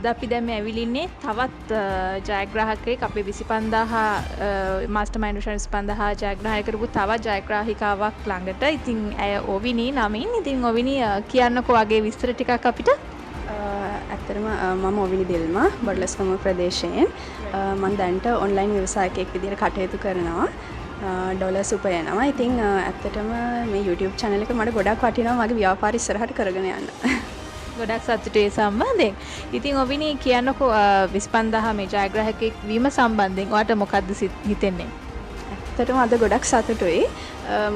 අද අපි දැන් මේ ඇවිලින්නේ තවත් ජයග්‍රාහකයෙක් අපේ 25000 මාස්ටර්මයින්ඩ් රොෂන් 25000 ජයග්‍රහණය කරපු තවත් ජයග්‍රාහිකාවක් ළඟට. ඉතින් ඇය ඔවිනි නමින්. ඉතින් ඔවිනි කියන්නකෝ වගේ විස්තර ටිකක් අපිට. ඇත්තටම මම ඔවිනි දිල්මා බඩලස්කම ප්‍රදේශයෙන් මම දැන්ට ඔන්ලයින් ව්‍යවසායකයෙක් විදිහට කටයුතු කරනවා. ඩොලර්ස් උපයනවා. ඉතින් ඇත්තටම මේ YouTube channel එක මට ගොඩක් වටිනවා මගේ ව්‍යාපාරය ඉස්සරහට කරගෙන යන්න. ගොඩක් සතුටුයි සම්බන්ධයෙන්. ඉතින් ඔවිනි කියන්නකෝ 25000 මේ ජයග්‍රාහකයෙක් වීම සම්බන්ධයෙන් ඔයාට මොකද්ද හිතෙන්නේ? ඇත්තටම අද ගොඩක් සතුටුයි.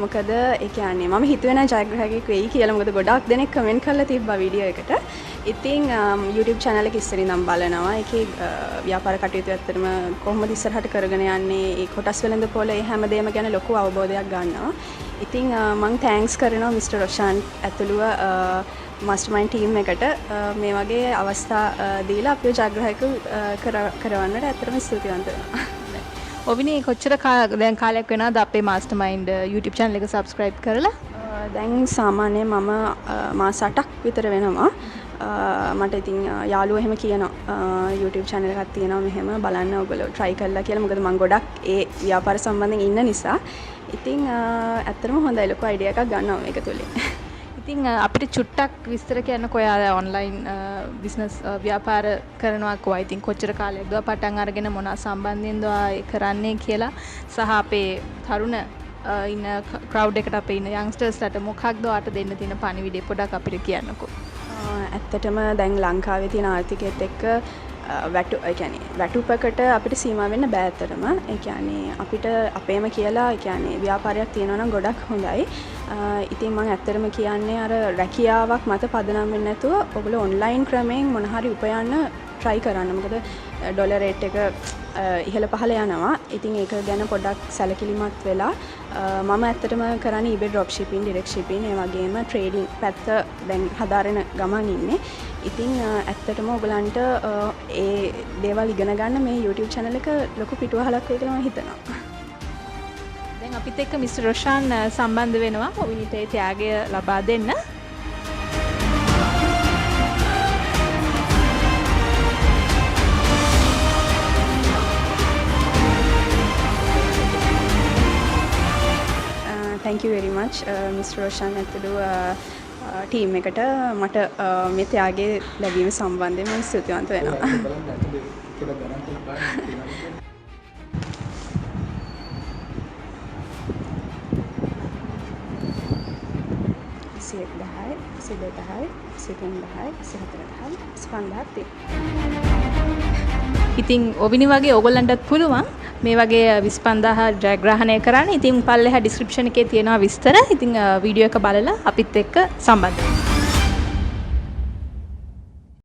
මොකද ඒ කියන්නේ මම හිතුවේ නෑ ජයග්‍රාහකයෙක් වෙයි කියලා. මොකද ගොඩක් දෙනෙක් කමෙන්ට් කරලා තිබ්බා වීඩියෝ එකට. ඉතින් YouTube channel එක ඉස්සරින් ඉඳන් බලනවා. ඒකේ ව්‍යාපාර කටයුතු ඇත්තටම කොහොමද ඉස්සරහට කරගෙන යන්නේ, ඒ කොටස් වෙළඳ පොළ ඒ හැමදේම ගැන ලොකු අවබෝධයක් ගන්නවා. ඉතින් මම තෑන්ක්ස් කරනවා මිස්ටර් රොෂාන් ඇතුළුව MasterMind team එකට මේ වගේ අවස්ථා දීලා අපිව ජයග්‍රාහක කරවන්නට ඇත්තටම ස්තුතිවන්ත වෙනවා. ඔවිනි කොච්චර දැන් කාලයක් වෙනවද අපේ MasterMind YouTube channel එක subscribe කරලා? දැන් සාමාන්‍යයෙන් මම මාස 8ක් විතර වෙනවා. මට ඉතින් යාළුවෝ එහෙම කියනවා YouTube channel එකක් තියෙනවා මෙහෙම බලන්න ඔයගොල්ලෝ try කරලා කියලා. මොකද මම ගොඩක් ඒ ව්‍යාපාර සම්බන්ධයෙන් ඉන්න නිසා. ඉතින් ඇත්තටම හොඳයි ලොකු idea එකක් ගන්නවා මේක තුලින්. ඉතින් අපිට චුට්ටක් විස්තර කියන්නකෝ ඔයා ඔන්ලයින් බිස්නස් ව්‍යාපාර කරනවා කොහොමද? ඉතින් කොච්චර කාලයක්ද පටන් අරගෙන මොනවා සම්බන්ධයෙන්ද කරන්නේ කියලා සහ අපේ තරුණ ඉන්න ක්‍රවුඩ් එකට අපේ ඉන්න යන්ග්ස්ටර්ස්ලට මොකක්ද ඔයාට දෙන්න තියෙන පණිවිඩය පොඩක් අපිට කියන්නකෝ. ඇත්තටම දැන් ලංකාවේ තියෙන ආර්ථිකයත් එක්ක වැටුපකට අපිට සීමා වෙන්න බෑ ඇත්තටම. ඒ කියන්නේ අපිට අපේම කියලා ඒ කියන්නේ ව්‍යාපාරයක් තියෙනවා නම් ගොඩක් හොඳයි. ඉතින් මම ඇත්තටම කියන්නේ අර රැකියාවක් මත පදනම් වෙන්නේ නැතුව ඔයගොල්ලෝ ඔන්ලයින් ක්‍රමයෙන් මොන හරි උපයන්න try කරන්න. මොකද ඩොලර් රේට් එක ඉහළ පහළ යනවා. ඉතින් ඒක ගැන පොඩ්ඩක් සැලකිලිමත් වෙලා මම ඇත්තටම කරන්නේ eBay drop shipping, direct shipping, ඒ වගේම trading පැත්ත දැන් හදාරන ගමන් ඉන්නේ. ඉතින් ඇත්තටම ඔයගලන්ට ඒ දේවල් ඉගෙන ගන්න මේ YouTube channel එක ලොකු පිටුවහලක් වෙයි කියලා මම හිතනවා. දැන් අපිත් එක්ක මිස්ටර් රොෂාන් සම්බන්ධ වෙනවා. ඔවිනිට ඒ ත්‍යාගය ලබා දෙන්න. thank you very much Mr. Roshan ඇතුළු ටීම් එකට මට මේ ත්‍යාගය ලැබීම සම්බන්ධයෙන් මම ස්තුතිවන්ත වෙනවා. ඉතින් ඔවිනි වගේ ඕගොල්ලන්ටත් පුළුවන් මේ වගේ 25000 ජයග්‍රහණය කරන්න. ඉතින් පල්ලෙහා ඩිස්ක්‍රිප්ෂන් එකේ තියෙනවා විස්තර. ඉතින් වීඩියෝ එක බලලා අපිත් එක්ක සම්බන්ධ වෙන්න.